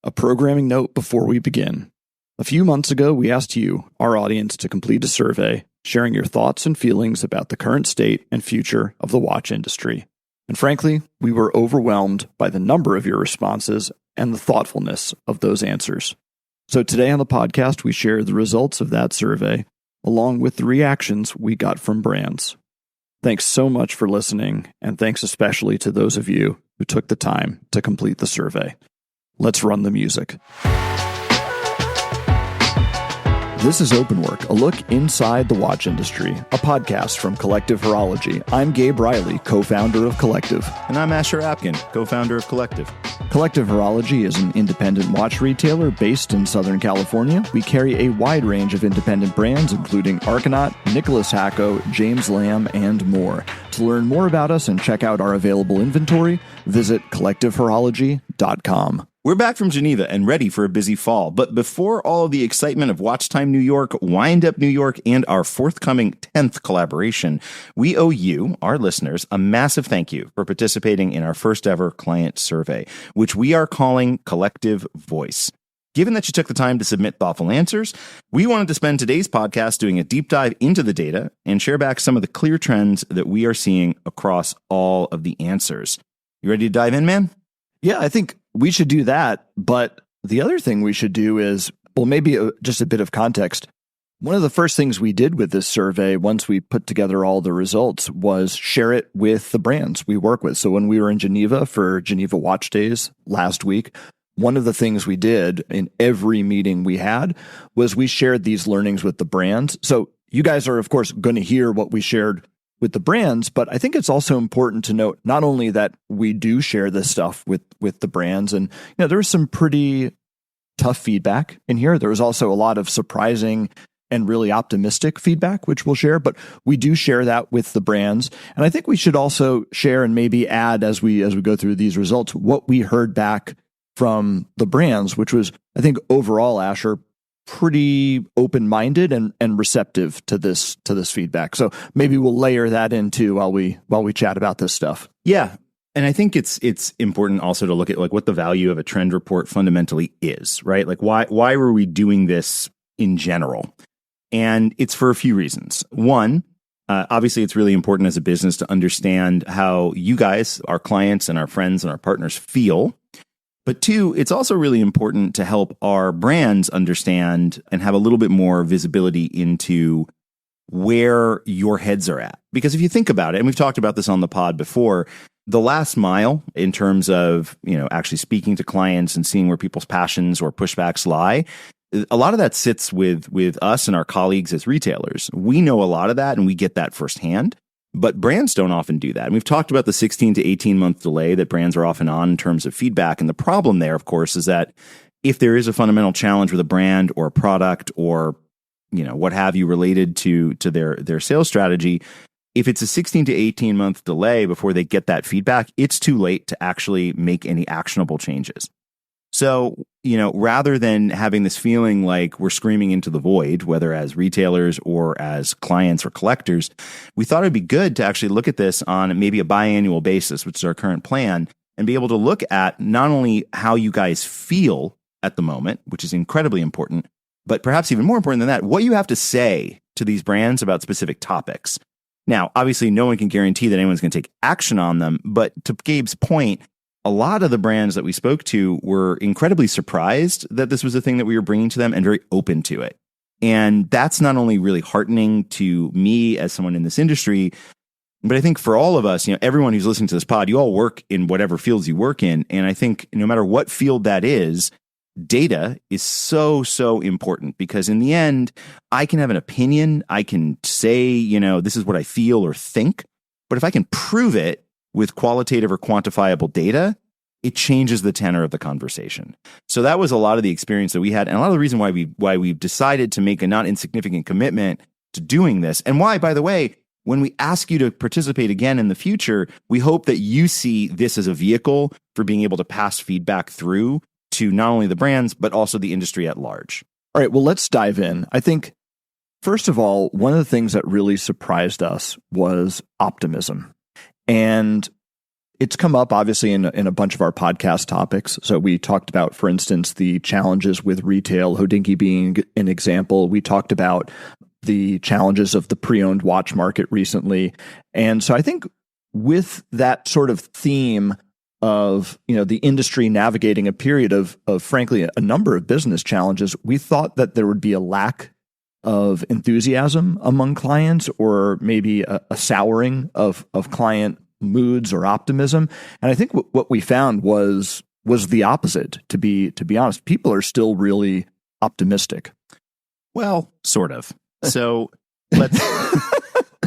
A programming note before we begin. A few months ago, we asked you, our audience, to complete a survey sharing your thoughts and feelings about the current state and future of the watch industry. And frankly, we were overwhelmed by the number of your responses and the thoughtfulness of those answers. So today on the podcast, we share the results of that survey, along with the reactions we got from brands. Thanks so much for listening, and thanks especially to those of you who took the time to complete the survey. Let's run the music. This is Open Work, a look inside the watch industry, a podcast from Collective Horology. I'm Gabe Riley, co-founder of Collective. And I'm Asher Apkin, co-founder of Collective. Collective Horology is an independent watch retailer based in Southern California. We carry a wide range of independent brands, including Argonaut, Nicholas Hacko, James Lamb, and more. To learn more about us and check out our available inventory, visit collectivehorology.com. We're back from Geneva and ready for a busy fall. But before all of the excitement of Watch Time New York, Wind Up New York, and our forthcoming 10th collaboration, we owe you, our listeners, a massive thank you for participating in our first ever client survey, which we are calling Collective Voice. Given that you took the time to submit thoughtful answers, we wanted to spend today's podcast doing a deep dive into the data and share back some of the clear trends that we are seeing across all of the answers. You ready to dive in, man? Yeah, I think we should do that. But the other thing we should do is, well, maybe just a bit of context. One of the first things we did with this survey, once we put together all the results, was share it with the brands we work with. So when we were in Geneva for Geneva Watch Days last week, one of the things we did in every meeting we had was we shared these learnings with the brands. So you guys are, of course, going to hear what we shared with the brands, but I think it's also important to note not only that we do share this stuff with the brands, and there was some pretty tough feedback in here. There was also a lot of surprising and really optimistic feedback, which we'll share, but we do share that with the brands. And I think we should also share and maybe add as we go through these results, what we heard back from the brands, which was, I think overall, Asher, pretty open-minded and receptive to this feedback. So maybe we'll layer that into while we chat about this stuff. Yeah. And I think it's important also to look at like what the value of a trend report fundamentally is, right? Like why were we doing this in general? And it's for a few reasons. One, obviously it's really important as a business to understand how you guys, our clients and our friends and our partners feel. But two, it's also really important to help our brands understand and have a little bit more visibility into where your heads are at. Because if you think about it, and we've talked about this on the pod before, the last mile in terms of, actually speaking to clients and seeing where people's passions or pushbacks lie, a lot of that sits with us and our colleagues as retailers. We know a lot of that and we get that firsthand. But brands don't often do that. And we've talked about the 16 to 18 month delay that brands are often on in terms of feedback. And the problem there, of course, is that if there is a fundamental challenge with a brand or a product or, what have you related to their sales strategy, if it's a 16 to 18 month delay before they get that feedback, it's too late to actually make any actionable changes. So, rather than having this feeling like we're screaming into the void, whether as retailers or as clients or collectors, we thought it'd be good to actually look at this on maybe a biannual basis, which is our current plan, and be able to look at not only how you guys feel at the moment, which is incredibly important, but perhaps even more important than that, what you have to say to these brands about specific topics. Now, obviously, no one can guarantee that anyone's going to take action on them, but to Gabe's point, a lot of the brands that we spoke to were incredibly surprised that this was a thing that we were bringing to them and very open to it. And that's not only really heartening to me as someone in this industry, but I think for all of us, everyone who's listening to this pod, you all work in whatever fields you work in. And I think no matter what field that is, data is so, so important because in the end, I can have an opinion. I can say, this is what I feel or think. But if I can prove it with qualitative or quantifiable data, it changes the tenor of the conversation. So that was a lot of the experience that we had, and a lot of the reason why we decided to make a not insignificant commitment to doing this, and why, by the way, when we ask you to participate again in the future, we hope that you see this as a vehicle for being able to pass feedback through to not only the brands, but also the industry at large. All right, well, let's dive in. I think, first of all, one of the things that really surprised us was optimism. And it's come up obviously in a bunch of our podcast topics. So we talked about, for instance, the challenges with retail, Hodinkee being an example. We talked about the challenges of the pre-owned watch market recently. And so I think with that sort of theme of, the industry navigating a period of frankly, a number of business challenges, we thought that there would be a lack of enthusiasm among clients, or maybe a souring of client moods or optimism. And I think what we found was the opposite, to be honest. People are still really optimistic. Well, sort of. So let's,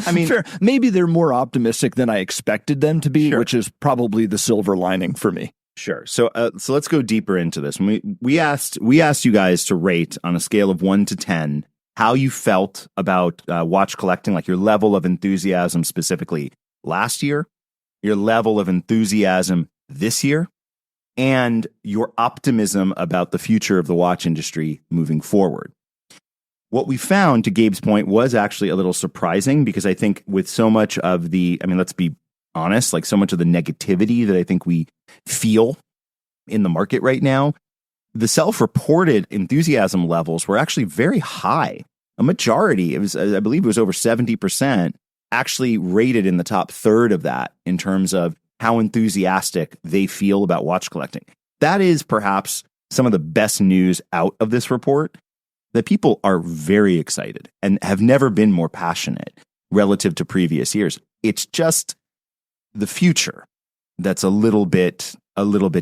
I mean, fair. Maybe they're more optimistic than I expected them to be, sure, which is probably the silver lining for me. Sure. So let's go deeper into this. We asked you guys to rate on a scale of 1 to 10 how you felt about watch collecting, like your level of enthusiasm specifically last year, your level of enthusiasm this year, and your optimism about the future of the watch industry moving forward. What we found, to Gabe's point, was actually a little surprising, because I think with so much of let's be honest, like so much of the negativity that I think we feel in the market right now, the self-reported enthusiasm levels were actually very high. A majority, I believe it was over 70%, actually rated in the top third of that in terms of how enthusiastic they feel about watch collecting. That is perhaps some of the best news out of this report, that people are very excited and have never been more passionate relative to previous years. It's just the future that's a little bit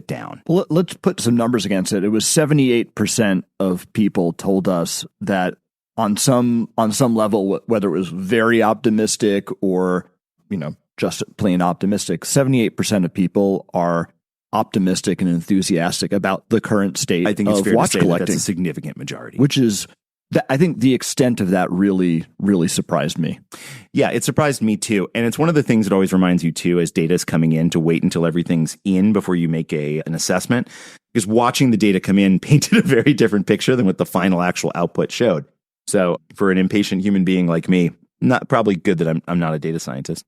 down. Well, let's put some numbers against it. It was 78% of people told us that on some level, whether it was very optimistic or, just plain optimistic, 78% of people are optimistic and enthusiastic about the current state I think it's of fair watch to say collecting. That's a significant majority. Which is, I think the extent of that really, really surprised me. Yeah, it surprised me too. And it's one of the things that always reminds you too, as data is coming in, to wait until everything's in before you make an assessment. Because watching the data come in painted a very different picture than what the final actual output showed. So for an impatient human being like me, not probably good that I'm not a data scientist.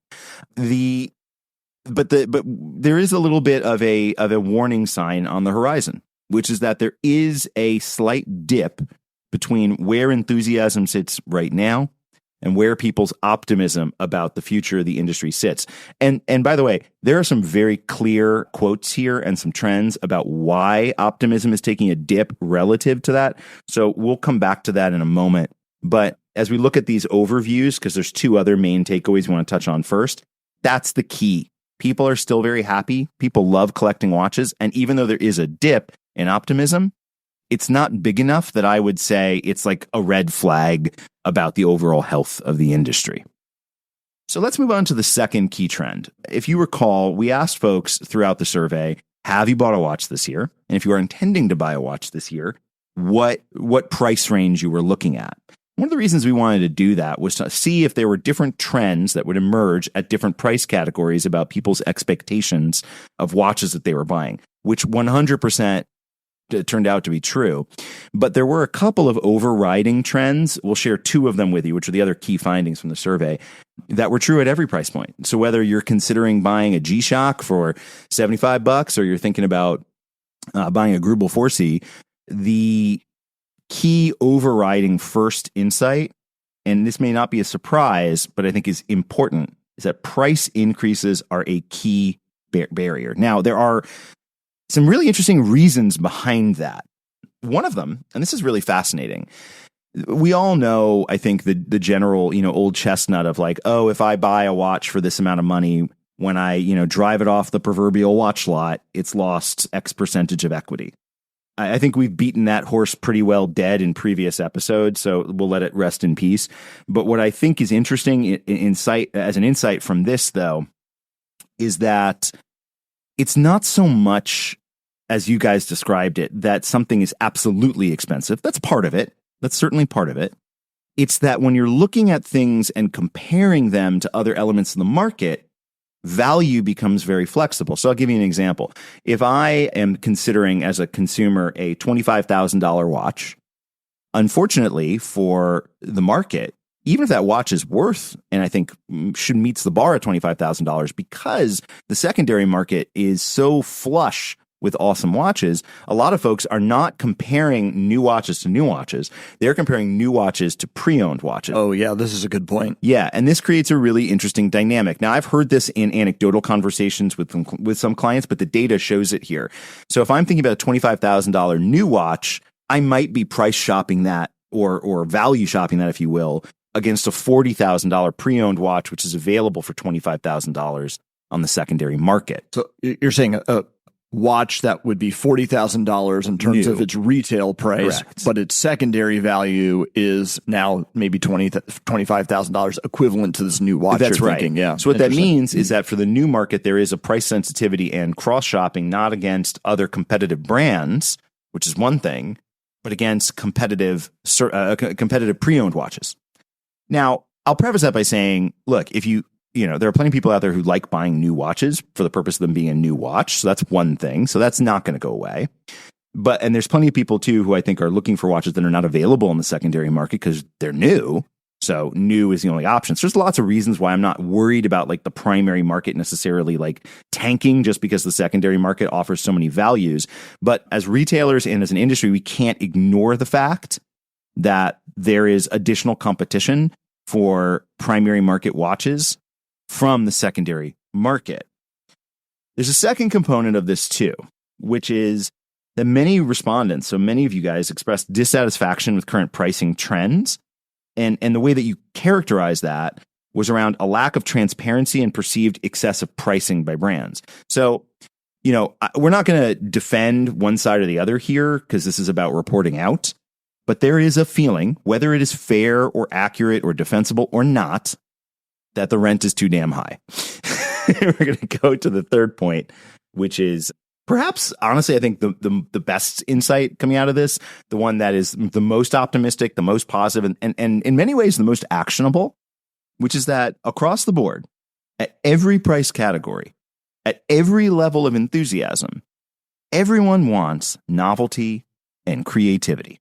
But there is a little bit of a warning sign on the horizon, which is that there is a slight dip between where enthusiasm sits right now and where people's optimism about the future of the industry sits. And by the way, there are some very clear quotes here and some trends about why optimism is taking a dip relative to that. So we'll come back to that in a moment. But as we look at these overviews, because there's two other main takeaways we want to touch on first, that's the key. People are still very happy. People love collecting watches. And even though there is a dip in optimism, it's not big enough that I would say it's like a red flag about the overall health of the industry. So let's move on to the second key trend. If you recall, we asked folks throughout the survey, have you bought a watch this year? And if you are intending to buy a watch this year, what price range you were looking at. One of the reasons we wanted to do that was to see if there were different trends that would emerge at different price categories about people's expectations of watches that they were buying, which 100% turned out to be true. But there were a couple of overriding trends. We'll share two of them with you, which are the other key findings from the survey, that were true at every price point. So whether you're considering buying a G-Shock for $75 or you're thinking about buying a Grubel 4C, the key overriding first insight, and this may not be a surprise, but I think is important, is that price increases are a key barrier. Now, there are some really interesting reasons behind that. One of them, and this is really fascinating, we all know, I think, the general, old chestnut of like, oh, if I buy a watch for this amount of money, when I, drive it off the proverbial watch lot, it's lost X percentage of equity. I think we've beaten that horse pretty well dead in previous episodes, so we'll let it rest in peace. But what I think is interesting as an insight from this, though, is that it's not so much, as you guys described it, that something is absolutely expensive. That's part of it. That's certainly part of it. It's that when you're looking at things and comparing them to other elements in the market, value becomes very flexible. So I'll give you an example. If I am considering as a consumer a $25,000 watch, unfortunately for the market, even if that watch is worth, and I think should meets the bar at $25,000, because the secondary market is so flush with awesome watches, a lot of folks are not comparing new watches to new watches. They're comparing new watches to pre-owned watches. Oh, yeah, this is a good point. Yeah, and this creates a really interesting dynamic. Now, I've heard this in anecdotal conversations with some clients, but the data shows it here. So if I'm thinking about a $25,000 new watch, I might be price shopping that or value shopping that, if you will, against a $40,000 pre-owned watch, which is available for $25,000 on the secondary market. So you're saying a watch that would be $40,000 in terms of its retail price, correct, but its secondary value is now maybe $25,000 equivalent to this new watch. That's right. Thinking. Yeah. So what that means is that for the new market, there is a price sensitivity and cross-shopping, not against other competitive brands, which is one thing, but against competitive pre-owned watches. Now, I'll preface that by saying, look, if there are plenty of people out there who like buying new watches for the purpose of them being a new watch. So that's one thing. So that's not going to go away. And there's plenty of people too who I think are looking for watches that are not available in the secondary market because they're new. So new is the only option. So there's lots of reasons why I'm not worried about like the primary market necessarily like tanking just because the secondary market offers so many values. But as retailers and as an industry, we can't ignore the fact that there is additional competition for primary market watches from the secondary market. There's a second component of this too, which is that many respondents, so many of you guys, expressed dissatisfaction with current pricing trends. And the way that you characterize that was around a lack of transparency and perceived excessive pricing by brands. So, we're not going to defend one side or the other here because this is about reporting out. But there is a feeling, whether it is fair or accurate or defensible or not, that the rent is too damn high. We're going to go to the third point, which is perhaps, honestly, I think the best insight coming out of this, the one that is the most optimistic, the most positive, and in many ways the most actionable, which is that across the board, at every price category, at every level of enthusiasm, everyone wants novelty and creativity.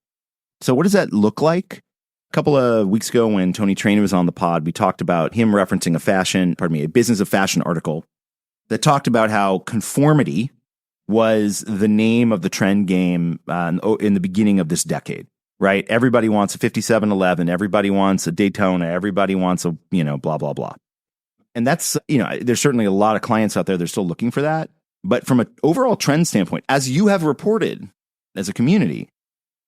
So what does that look like? A couple of weeks ago when Tony Train was on the pod, we talked about him referencing a Business of Fashion article that talked about how conformity was the name of the trend game in the beginning of this decade, right? Everybody wants a 5711, everybody wants a Daytona, everybody wants a, blah, blah, blah. And that's, there's certainly a lot of clients out there that are still looking for that. But from an overall trend standpoint, as you have reported as a community,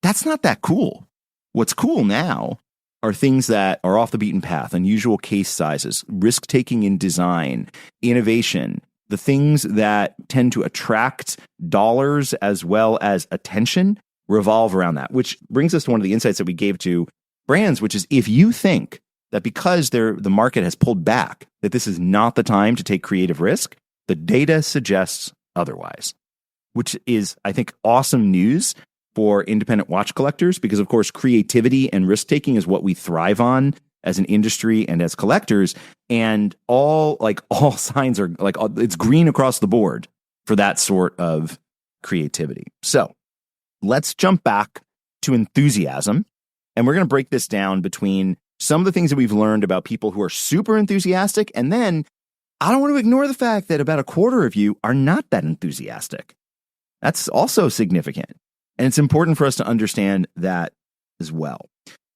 that's not that cool. What's cool now are things that are off the beaten path, unusual case sizes, risk-taking in design, innovation, the things that tend to attract dollars as well as attention revolve around that, which brings us to one of the insights that we gave to brands, which is if you think that because the market has pulled back, that this is not the time to take creative risk, the data suggests otherwise, which is, I think, awesome news for independent watch collectors, because of course, creativity and risk-taking is what we thrive on as an industry and as collectors. And all signs are it's green across the board for that sort of creativity. So let's jump back to enthusiasm. And we're going to break this down between some of the things that we've learned about people who are super enthusiastic. And then I don't want to ignore the fact that about a quarter of you are not that enthusiastic. That's also significant. And it's important for us to understand that as well.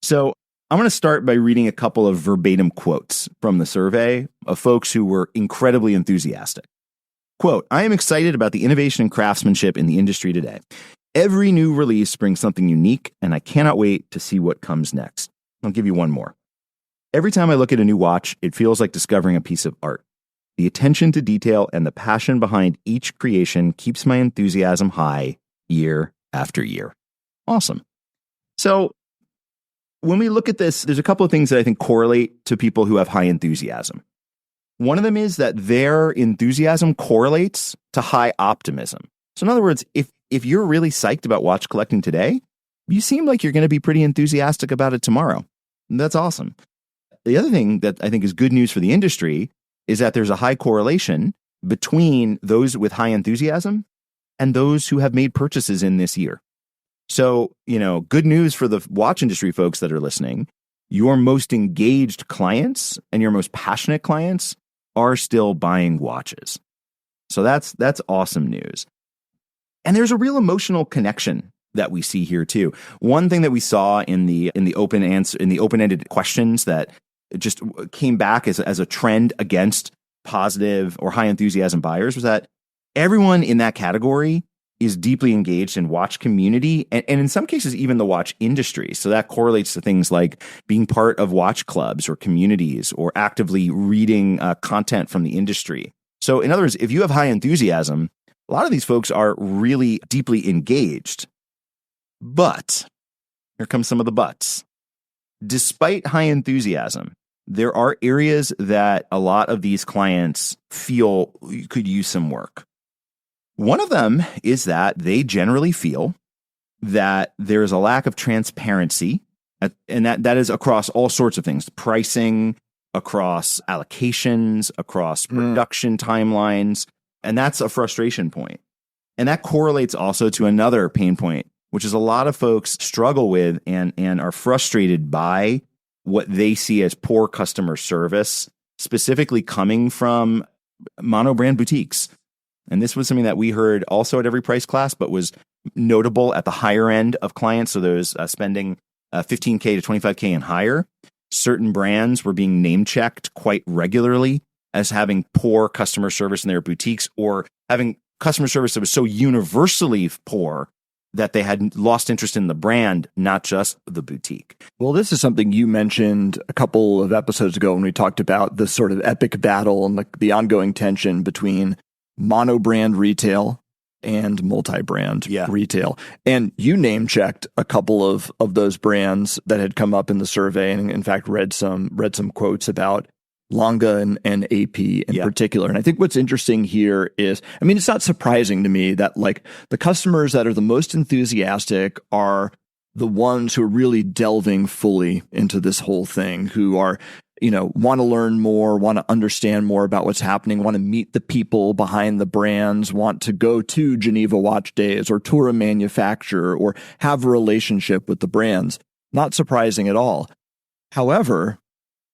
So I'm going to start by reading a couple of verbatim quotes from the survey of folks who were incredibly enthusiastic. Quote, "I am excited about the innovation and craftsmanship in the industry today. Every new release brings something unique, and I cannot wait to see what comes next." I'll give you one more. "Every time I look at a new watch, it feels like discovering a piece of art. The attention to detail and the passion behind each creation keeps my enthusiasm high year after year." Awesome. So when we look at this, there's a couple of things that I think correlate to people who have high enthusiasm. One of them is that their enthusiasm correlates to high optimism. So in other words, if you're really psyched about watch collecting today, you seem like you're going to be pretty enthusiastic about it tomorrow. And that's awesome. The other thing that I think is good news for the industry is that there's a high correlation between those with high enthusiasm and those who have made purchases in this year. So, good news for the watch industry folks that are listening your most engaged clients and your most passionate clients are still buying watches. So that's awesome news. And there's a real emotional connection that we see here too. One thing that we saw in the open-ended questions that just came back as a trend against positive or high enthusiasm buyers was that everyone in that category is deeply engaged in watch community and in some cases even the watch industry. So that correlates to things like being part of watch clubs or communities or actively reading content from the industry. So in other words, if you have high enthusiasm, a lot of these folks are really deeply engaged. But here comes some of the buts. Despite high enthusiasm, there are areas that a lot of these clients feel could use some work. One of them is that they generally feel that there is a lack of transparency, and that is across all sorts of things, pricing, across allocations, across production timelines, and that's a frustration point. And that correlates also to another pain point, which is a lot of folks struggle with and are frustrated by what they see as poor customer service, specifically coming from monobrand boutiques. And this was something that we heard also at every price class, but was notable at the higher end of clients. So those spending $15K to $25K and higher. Certain brands were being name checked quite regularly as having poor customer service in their boutiques or having customer service that was so universally poor that they had lost interest in the brand, not just the boutique. Well, this is something you mentioned a couple of episodes ago when we talked about the sort of epic battle and the ongoing tension between monobrand retail and multi-brand retail. And you name-checked a couple of those brands that had come up in the survey and in fact read some quotes about Longa and AP in particular. And I think what's interesting here is, I mean, it's not surprising to me that like the customers that are the most enthusiastic are the ones who are really delving fully into this whole thing, who are, want to learn more, want to understand more about what's happening, want to meet the people behind the brands, want to go to Geneva Watch Days or tour a manufacturer or have a relationship with the brands. Not surprising at all. However,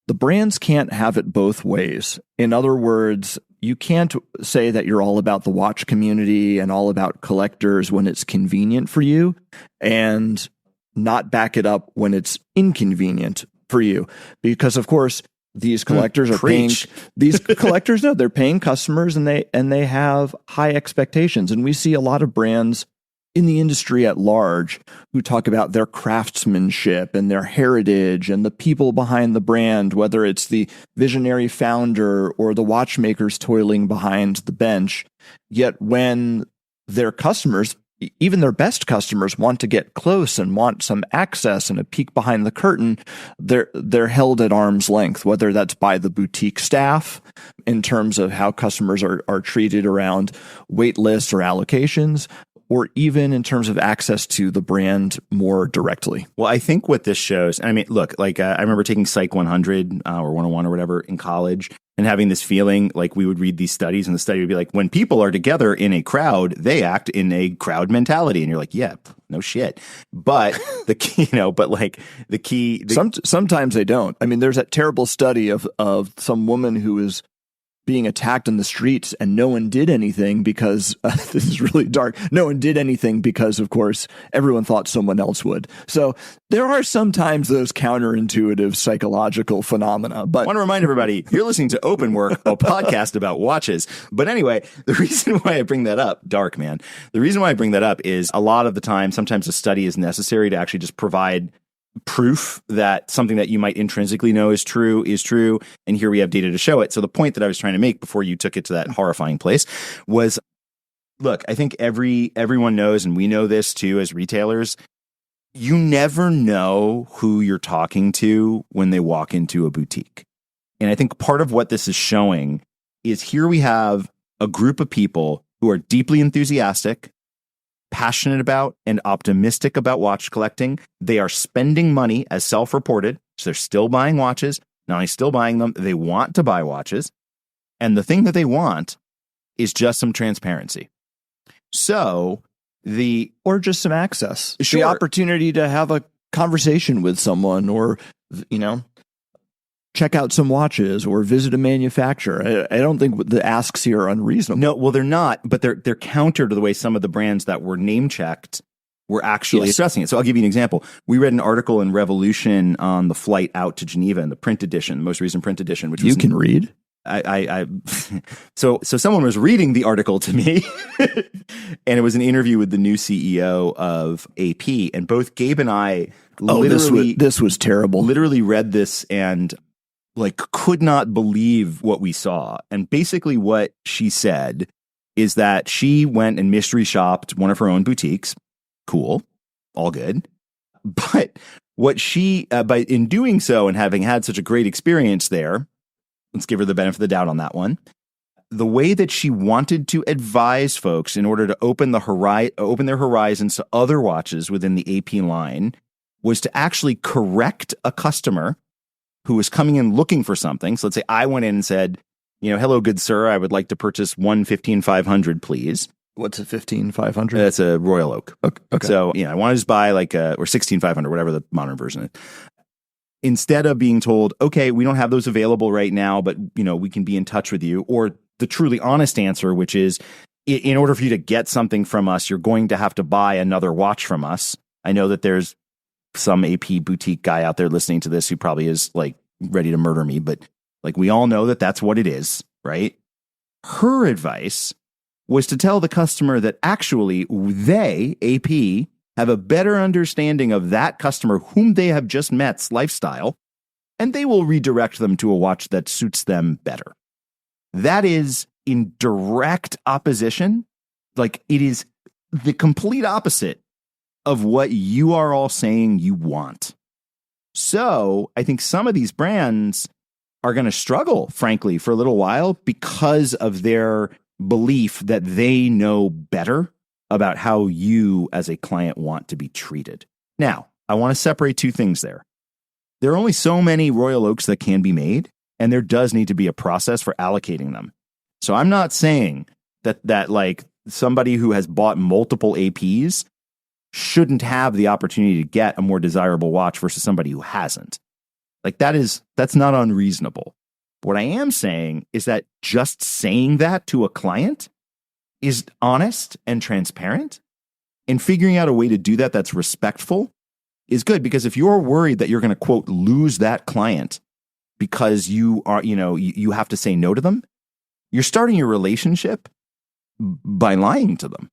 the brands can't have it both ways. In other words, you can't say that you're all about the watch community and all about collectors when it's convenient for you and not back it up when it's inconvenient for you. Because of course, these collectors are paying they're paying customers and they have high expectations. And we see a lot of brands in the industry at large who talk about their craftsmanship and their heritage and the people behind the brand, whether it's the visionary founder or the watchmakers toiling behind the bench. Yet when their customers, even their best customers, want to get close and want some access and a peek behind the curtain, they're held at arm's length, whether that's by the boutique staff in terms of how customers are treated around wait lists or allocations, or even in terms of access to the brand more directly. Well, I think what this shows, I mean, look, like I remember taking Psych 100 or 101 or whatever in college and having this feeling like we would read these studies and the study would be like, when people are together in a crowd, they act in a crowd mentality. And you're like, yeah, no shit. But the key, the key. Sometimes they don't. I mean, there's that terrible study of some woman who is being attacked in the streets and no one did anything because this is really dark. No one did anything because, of course, everyone thought someone else would. So there are sometimes those counterintuitive psychological phenomena. But I want to remind everybody, you're listening to Open Work, a podcast about watches. But anyway, the reason why I bring that up, dark man, the reason why I bring that up is a lot of the time, sometimes a study is necessary to actually just provide proof that something that you might intrinsically know is true. And here we have data to show it. So the point that I was trying to make before you took it to that horrifying place was, look, I think everyone knows, and we know this too as retailers, you never know who you're talking to when they walk into a boutique. And I think part of what this is showing is here we have a group of people who are deeply enthusiastic, passionate about and optimistic about watch collecting. They are spending money as self-reported. So they're still buying watches. Not only still buying them, they want to buy watches. And the thing that they want is just some transparency. So or just some access. Sure. The opportunity to have a conversation with someone or you know, check out some watches or visit a manufacturer. I don't think the asks here are unreasonable. No, well, they're not, but they're counter to the way some of the brands that were name checked were actually addressing it. So I'll give you an example. We read an article in Revolution on the flight out to Geneva in the print edition, the most recent print edition, which you can read. So someone was reading the article to me, and it was an interview with the new CEO of AP, and both Gabe and I this was terrible. Literally read this and like could not believe what we saw. And basically what she said is that she went and mystery shopped one of her own boutiques. Cool. All good. But what she, in doing so and having had such a great experience there, let's give her the benefit of the doubt on that one. The way that she wanted to advise folks in order to open their horizons to other watches within the AP line was to actually correct a customer who was coming in looking for something. So let's say I went in and said, hello, good sir, I would like to purchase one 15500, please. What's a 15500? That's a Royal Oak. Okay. So, I want to just buy or 16500, whatever the modern version is. Instead of being told, okay, we don't have those available right now, but, we can be in touch with you. Or the truly honest answer, which is, in order for you to get something from us, you're going to have to buy another watch from us. I know that there's some AP boutique guy out there listening to this who probably is like ready to murder me, but like we all know that that's what it is, right? Her advice was to tell the customer that actually they, AP, have a better understanding of that customer whom they have just met's lifestyle, and they will redirect them to a watch that suits them better. That is in direct opposition. Like it is the complete opposite of what you are all saying you want. So I think some of these brands are going to struggle, frankly, for a little while because of their belief that they know better about how you as a client want to be treated. Now, I want to separate two things there. There are only so many Royal Oaks that can be made, and there does need to be a process for allocating them. So I'm not saying that like somebody who has bought multiple APs shouldn't have the opportunity to get a more desirable watch versus somebody who hasn't. Like that's not unreasonable. What I am saying is that just saying that to a client is honest and transparent, and figuring out a way to do that that's respectful is good, because if you're worried that you're going to, quote, lose that client because you are, you have to say no to them, you're starting your relationship by lying to them.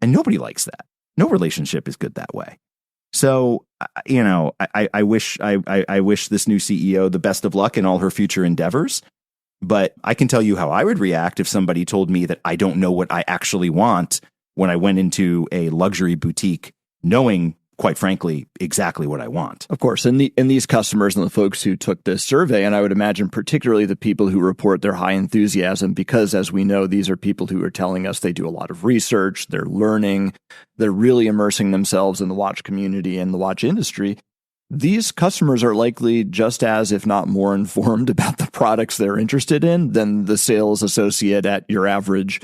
And nobody likes that. No relationship is good that way. So, I wish this new CEO the best of luck in all her future endeavors. But I can tell you how I would react if somebody told me that I don't know what I actually want when I went into a luxury boutique, knowing, quite frankly, exactly what I want. Of course. And these customers and the folks who took this survey, and I would imagine particularly the people who report their high enthusiasm, because as we know, these are people who are telling us they do a lot of research, they're learning, they're really immersing themselves in the watch community and the watch industry. These customers are likely just as, if not more, informed about the products they're interested in than the sales associate at your average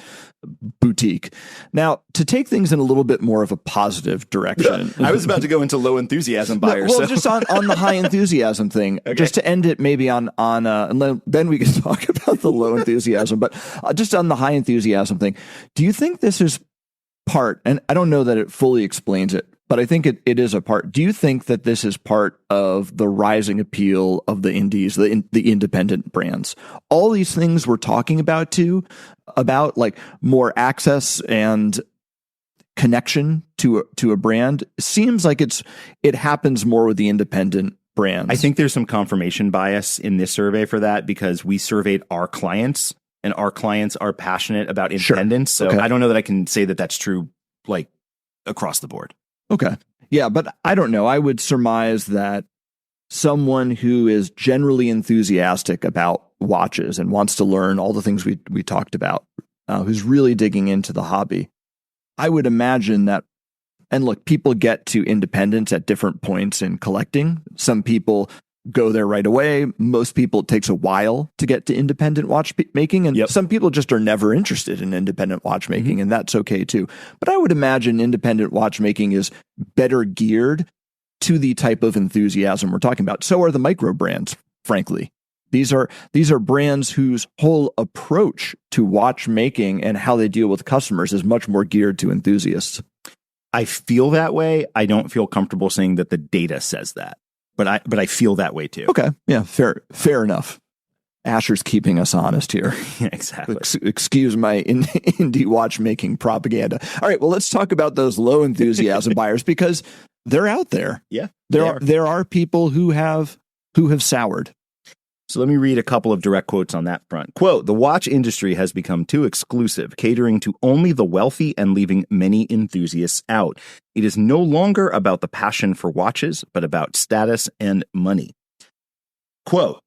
boutique. Now, to take things in a little bit more of a positive direction. I was about to go into low enthusiasm buyers. Well, just on the high enthusiasm thing, okay. Just to end it maybe on and then we can talk about the low enthusiasm, but just on the high enthusiasm thing, do you think this is part, and I don't know that it fully explains it, but I think it is a part. Do you think that this is part of the rising appeal of the indies, the independent brands? All these things we're talking about about like more access and connection to a brand, seems like it happens more with the independent brands. I think there's some confirmation bias in this survey for that, because we surveyed our clients, and our clients are passionate about independence. Sure. So okay. I don't know that I can say that that's true like across the board. Okay. Yeah, but I don't know. I would surmise that someone who is generally enthusiastic about watches and wants to learn all the things we talked about, who's really digging into the hobby, I would imagine that, and look, people get to independence at different points in collecting. Some people go there right away. Most people, it takes a while to get to independent watchmaking, and some people just are never interested in independent watchmaking, and that's okay too. But I would imagine independent watchmaking is better geared to the type of enthusiasm we're talking about. So are the micro brands, frankly. These are brands whose whole approach to watchmaking and how they deal with customers is much more geared to enthusiasts. I feel that way. I don't feel comfortable saying that the data says that, but I feel that way too. Okay. Yeah, fair enough. Asher's keeping us honest here. Yeah, exactly. Excuse my indie watchmaking propaganda. All right, well, let's talk about those low enthusiasm buyers because they're out there. Yeah. There are people who have soured. So let me read a couple of direct quotes on that front. Quote, "The watch industry has become too exclusive, catering to only the wealthy and leaving many enthusiasts out. It is no longer about the passion for watches, but about status and money." Quote,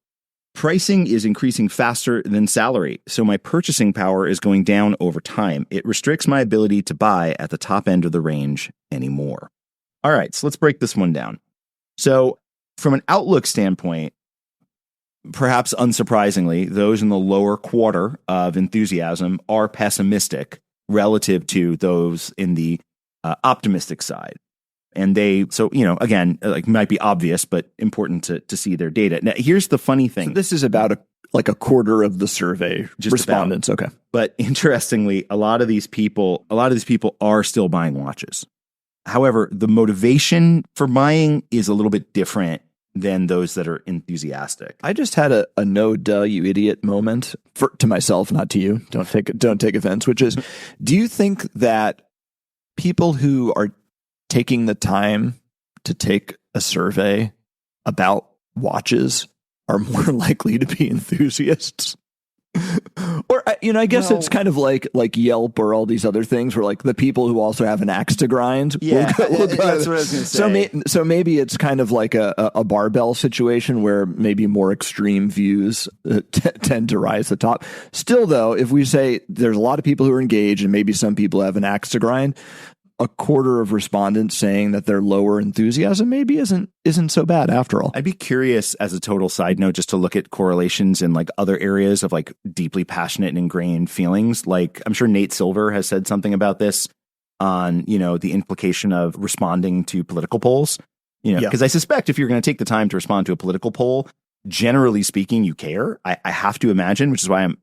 "Pricing is increasing faster than salary, so my purchasing power is going down over time. It restricts my ability to buy at the top end of the range anymore." All right, so let's break this one down. So from an outlook standpoint, perhaps unsurprisingly, those in the lower quarter of enthusiasm are pessimistic relative to those in the optimistic side. And again, like might be obvious, but important to see their data. Now, here's the funny thing. So this is about a quarter of the survey respondents. Okay. But interestingly, a lot of these people are still buying watches. However, the motivation for buying is a little bit different than those that are enthusiastic. I just had a no duh you idiot moment to myself, not to you. Don't take offense, which is, do you think that people who are taking the time to take a survey about watches are more likely to be enthusiasts? Or, I guess it's kind of like Yelp or all these other things where like the people who also have an axe to grind. Yeah, that's what I was going to say. So maybe it's kind of like a barbell situation where maybe more extreme views tend to rise to the top. Still, though, if we say there's a lot of people who are engaged and maybe some people have an axe to grind, a quarter of respondents saying that their lower enthusiasm maybe isn't so bad after all. I'd be curious, as a total side note, just to look at correlations in like other areas of like deeply passionate and ingrained feelings. Like I'm sure Nate Silver has said something about this on, the implication of responding to political polls. Because I suspect if you're going to take the time to respond to a political poll, generally speaking, you care. I have to imagine, which is why I'm,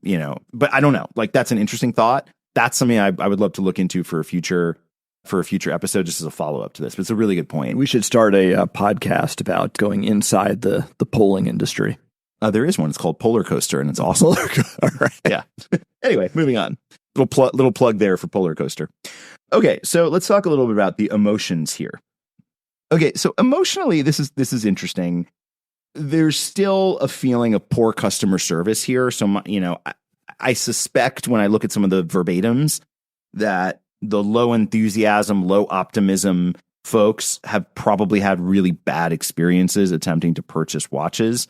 but I don't know. Like that's an interesting thought. That's something I would love to look into for a future episode, just as a follow-up to this. But it's a really good point. We should start a podcast about going inside the polling industry. There is one. It's called Polar Coaster, and it's awesome. All right. Yeah. Anyway, moving on. Little plug there for Polar Coaster. Okay, so let's talk a little bit about the emotions here. Okay, so emotionally, this is interesting. There's still a feeling of poor customer service here. So, I suspect when I look at some of the verbatims that the low enthusiasm, low optimism folks have probably had really bad experiences attempting to purchase watches.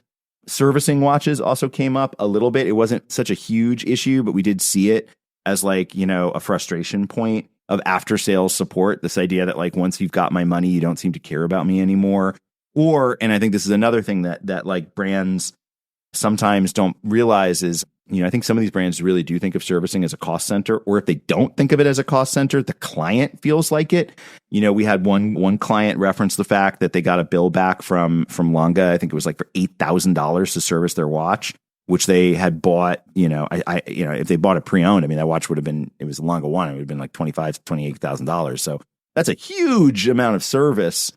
Servicing watches also came up a little bit. It wasn't such a huge issue, but we did see it as like, a frustration point of after sales support. This idea that like once you've got my money, you don't seem to care about me anymore. And I think this is another thing that like brands sometimes don't realize is, I think some of these brands really do think of servicing as a cost center, or if they don't think of it as a cost center, the client feels like it. We had one client reference the fact that they got a bill back from Longa. I think it was like for $8,000 to service their watch, which they had bought. If they bought it pre-owned, that watch would have been, it was a Longa one, it would have been like $28,000. So that's a huge amount of service,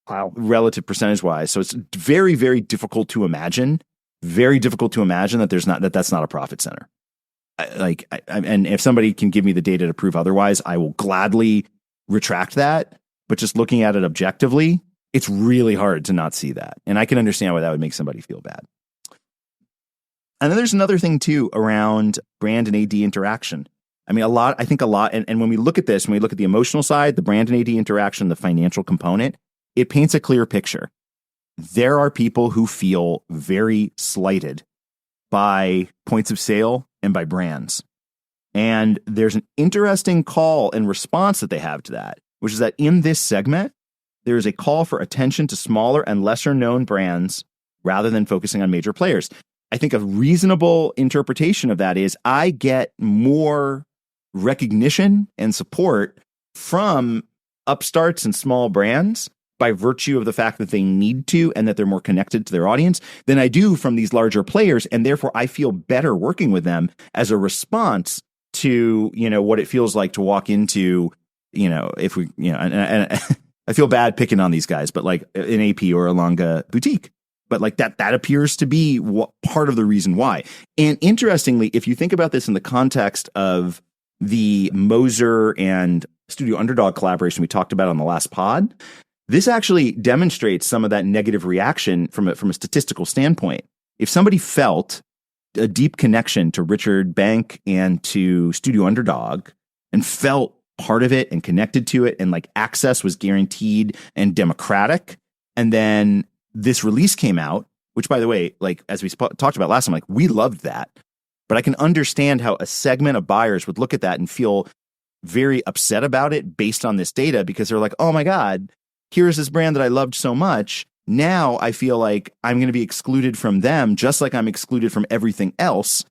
relative percentage wise. So it's very, very difficult to imagine. Very difficult to imagine that that's not a profit center. And if somebody can give me the data to prove otherwise, I will gladly retract that. But just looking at it objectively, it's really hard to not see that. And I can understand why that would make somebody feel bad. And then there's another thing too around brand and AD interaction. And when we look at this, when we look at the emotional side, the brand and AD interaction, the financial component, it paints a clear picture. There are people who feel very slighted by points of sale and by brands. And there's an interesting call and response that they have to that, which is that in this segment, there is a call for attention to smaller and lesser known brands rather than focusing on major players. I think a reasonable interpretation of that is I get more recognition and support from upstarts and small brands by virtue of the fact that they need to and that they're more connected to their audience than I do from these larger players. And therefore, I feel better working with them as a response to, what it feels like to walk into, if we, and I feel bad picking on these guys, but like an AP or a Longa boutique. But like that appears to be part of the reason why. And interestingly, if you think about this in the context of the Moser and Studio Underdog collaboration we talked about on the last pod, this actually demonstrates some of that negative reaction from a statistical standpoint. If somebody felt a deep connection to Richard Bank and to Studio Underdog and felt part of it and connected to it and like access was guaranteed and democratic, and then this release came out, which, by the way, like as we talked about last time, like we loved that. But I can understand how a segment of buyers would look at that and feel very upset about it based on this data, because they're like, oh my God, here's this brand that I loved so much. Now I feel like I'm going to be excluded from them, just like I'm excluded from everything else.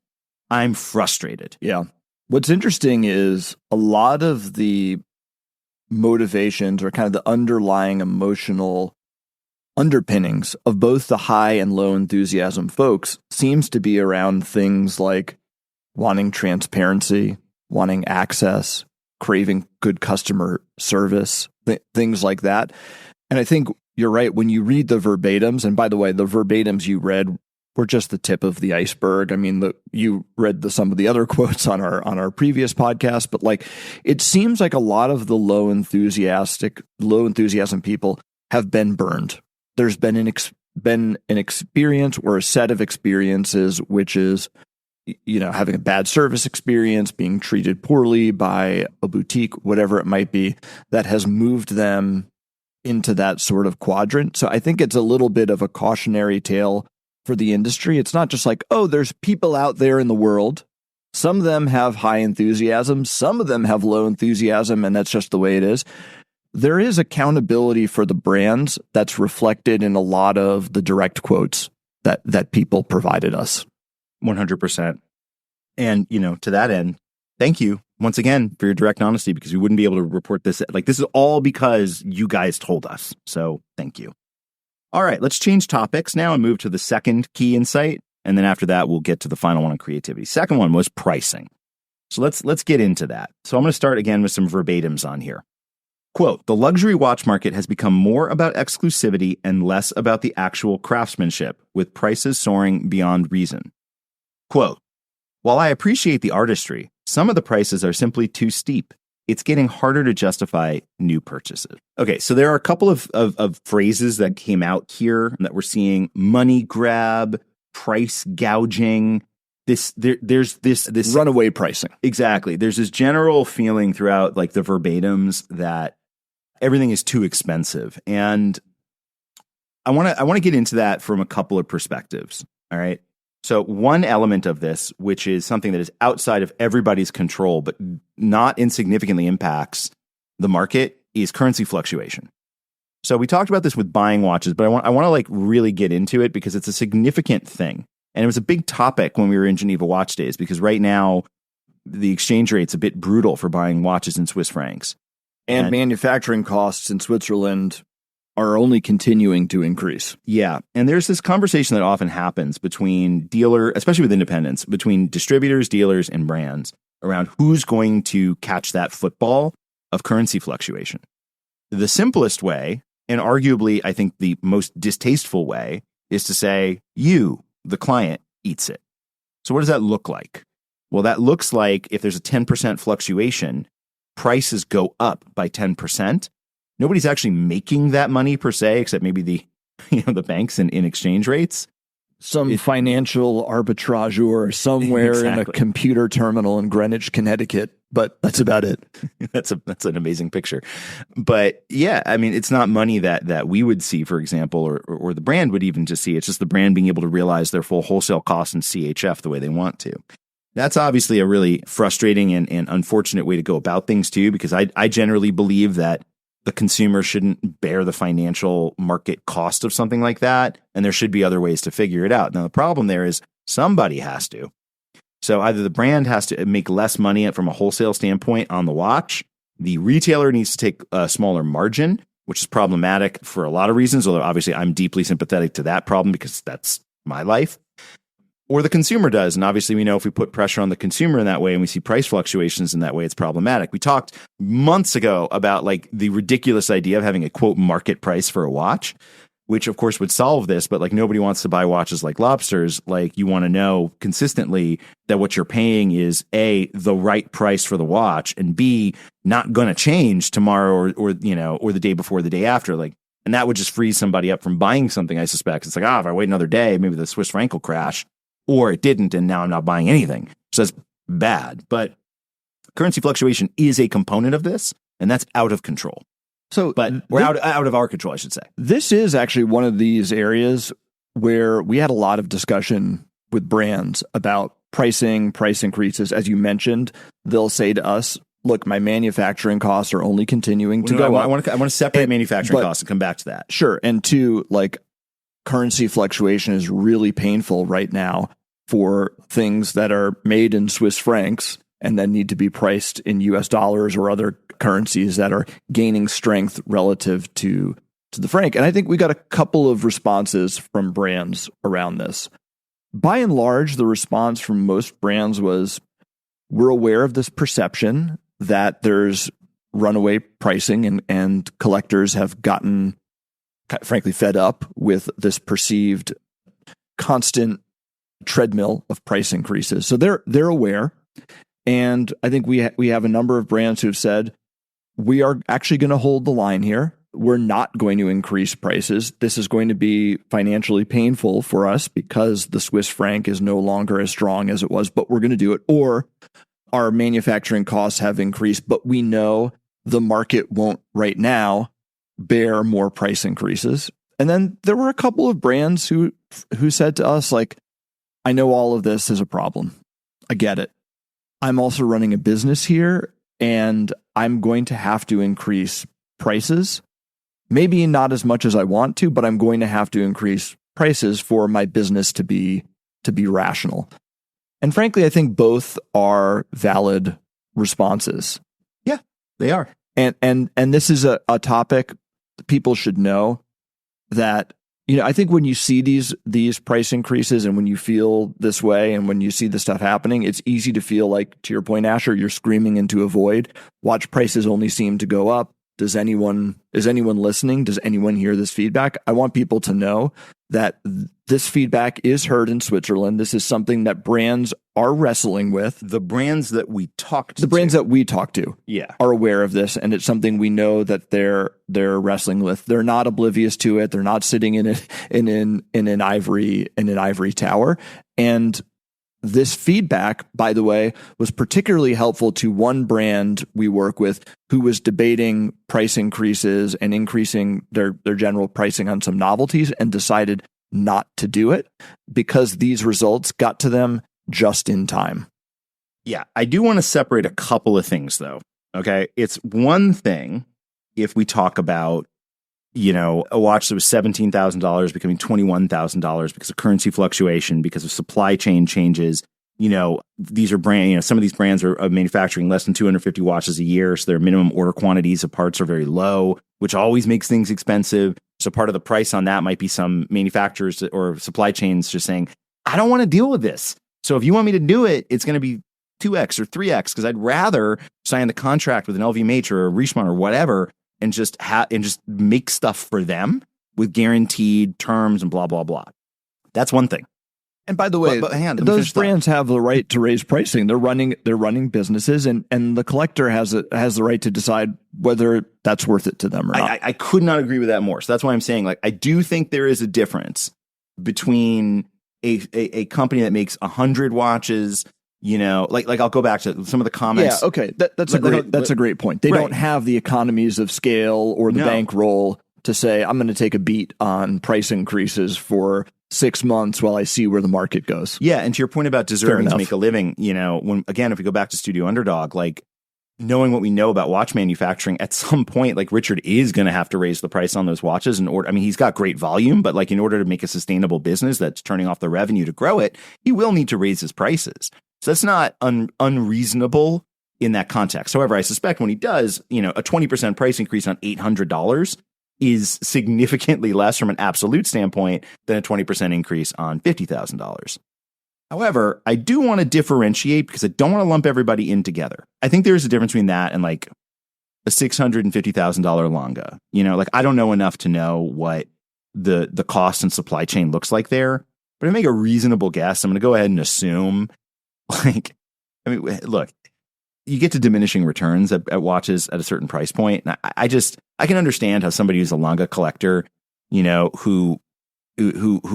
I'm frustrated. Yeah. What's interesting is a lot of the motivations or kind of the underlying emotional underpinnings of both the high and low enthusiasm folks seems to be around things like wanting transparency, wanting access, craving good customer service, things like that. And I think you're right. When you read the verbatims, and by the way, the verbatims you read were just the tip of the iceberg. I mean, you read some of the other quotes on our previous podcast, but like it seems like a lot of the low enthusiasm people have been burned. There's been an experience or a set of experiences, which is, having a bad service experience, being treated poorly by a boutique, whatever it might be, that has moved them into that sort of quadrant. So I think it's a little bit of a cautionary tale for the industry. It's not just like, oh, there's people out there in the world. Some of them have high enthusiasm. Some of them have low enthusiasm, and that's just the way it is. There is accountability for the brands that's reflected in a lot of the direct quotes that people provided us. 100%. And, to that end, thank you once again for your direct honesty, because we wouldn't be able to report this. Like, this is all because you guys told us. So thank you. All right, let's change topics now and move to the second key insight. And then after that, we'll get to the final one on creativity. Second one was pricing. So let's get into that. So I'm going to start again with some verbatims on here. Quote, the luxury watch market has become more about exclusivity and less about the actual craftsmanship, with prices soaring beyond reason. Quote, while I appreciate the artistry, some of the prices are simply too steep. It's getting harder to justify new purchases. Okay, so there are a couple of phrases that came out here that we're seeing: money grab, price gouging. There's this runaway pricing. Exactly. There's this general feeling throughout like the verbatims that everything is too expensive, and I want to get into that from a couple of perspectives. All right. So one element of this, which is something that is outside of everybody's control, but not insignificantly impacts the market, is currency fluctuation. So we talked about this with buying watches, but I want to like really get into it because it's a significant thing. And it was a big topic when we were in Geneva Watch Days, because right now the exchange rate's a bit brutal for buying watches in Swiss francs. And manufacturing costs in Switzerland are only continuing to increase. Yeah. And there's this conversation that often happens between especially with independents, between distributors, dealers, and brands around who's going to catch that football of currency fluctuation. The simplest way, and arguably I think the most distasteful way, is to say you, the client, eats it. So what does that look like? Well, that looks like if there's a 10% fluctuation, prices go up by 10%. Nobody's actually making that money per se, except maybe the banks in exchange rates. Some financial arbitrageur somewhere exactly. In a computer terminal in Greenwich, Connecticut, but that's about it. That's an amazing picture. But yeah, I mean, it's not money that we would see, for example, or the brand would even just see. It's just the brand being able to realize their full wholesale costs in CHF the way they want to. That's obviously a really frustrating and unfortunate way to go about things too, because I generally believe that the consumer shouldn't bear the financial market cost of something like that, and there should be other ways to figure it out. Now, the problem there is somebody has to. So either the brand has to make less money from a wholesale standpoint on the watch, the retailer needs to take a smaller margin, which is problematic for a lot of reasons, although obviously I'm deeply sympathetic to that problem because that's my life. Or the consumer does. And obviously we know if we put pressure on the consumer in that way and we see price fluctuations in that way, it's problematic. We talked months ago about like the ridiculous idea of having a quote market price for a watch, which of course would solve this, but like nobody wants to buy watches like lobsters. Like you want to know consistently that what you're paying is A, the right price for the watch, and B, not going to change tomorrow or the day before, the day after. Like, and that would just free somebody up from buying something, I suspect. It's like, if I wait another day, maybe the Swiss franc will crash. Or it didn't, and now I'm not buying anything. So that's bad. But currency fluctuation is a component of this, and that's out of control. We're out of our control, I should say. This is actually one of these areas where we had a lot of discussion with brands about price increases. As you mentioned, they'll say to us, look, my manufacturing costs are only continuing to go up. I want to separate manufacturing costs and come back to that. Sure. And two, like, currency fluctuation is really painful right now for things that are made in Swiss francs and then need to be priced in US dollars or other currencies that are gaining strength relative to the franc. And I think we got a couple of responses from brands around this. By and large, the response from most brands was, we're aware of this perception that there's runaway pricing and collectors have gotten frankly fed up with this perceived constant treadmill of price increases. So they're aware. And I think we have a number of brands who have said, we are actually going to hold the line here. We're not going to increase prices. This is going to be financially painful for us because the Swiss franc is no longer as strong as it was, but we're going to do it. Or our manufacturing costs have increased, but we know the market won't right now bear more price increases. And then there were a couple of brands who said to us, like, I know all of this is a problem. I get it. I'm also running a business here, and I'm going to have to increase prices. Maybe not as much as I want to, but I'm going to have to increase prices for my business to be rational. And frankly, I think both are valid responses. Yeah, they are. And this is a topic people should know that, I think when you see these price increases and when you feel this way and when you see this stuff happening, it's easy to feel like, to your point, Asher, you're screaming into a void. Watch prices only seem to go up. Is anyone listening? Does anyone hear this feedback? I want people to know that this feedback is heard in Switzerland. This is something that brands are wrestling with. The brands that we talk to are aware of this, and it's something we know that they're wrestling with. They're not oblivious to it. They're not sitting in an ivory tower. And this feedback, by the way, was particularly helpful to one brand we work with who was debating price increases and increasing their general pricing on some novelties and decided not to do it because these results got to them just in time. Yeah, I do want to separate a couple of things, though. Okay, it's one thing if we talk about, a watch that was $17,000 becoming $21,000 because of currency fluctuation, because of supply chain changes. These are some of these brands are manufacturing less than 250 watches a year, so their minimum order quantities of parts are very low, which always makes things expensive. So part of the price on that might be some manufacturers or supply chains just saying, I don't want to deal with this. So if you want me to do it, it's going to be 2x or 3x because I'd rather sign the contract with an LVMH or a Richemont or whatever and just make stuff for them with guaranteed terms and blah, blah, blah. That's one thing. And by the way, but hang on, those brands have the right to raise pricing. They're running businesses, and the collector has the right to decide whether that's worth it to them or not. I could not agree with that more. So that's why I'm saying, like, I do think there is a difference between a company that makes 100 watches. Like I'll go back to some of the comments. Yeah, okay, that's a great point. They don't have the economies of scale or the bankroll to say, I'm going to take a beat on price increases for 6 months while I see where the market goes. Yeah, and to your point about deserving to make a living, if we go back to Studio Underdog, like knowing what we know about watch manufacturing, at some point, like Richard is going to have to raise the price on those watches in order. I mean, he's got great volume, but like in order to make a sustainable business that's turning off the revenue to grow it, he will need to raise his prices. So that's not unreasonable in that context. However, I suspect when he does, a 20% price increase on $800 is significantly less from an absolute standpoint than a 20% increase on $50,000. However, I do want to differentiate because I don't want to lump everybody in together. I think there's a difference between that and like a $650,000 Longa. You know, like I don't know enough to know what the cost and supply chain looks like there, but I make a reasonable guess. I'm going to go ahead and assume, like, I mean, look, you get to diminishing returns at watches at a certain price point. And I can understand how somebody who's a Longa collector, you know, who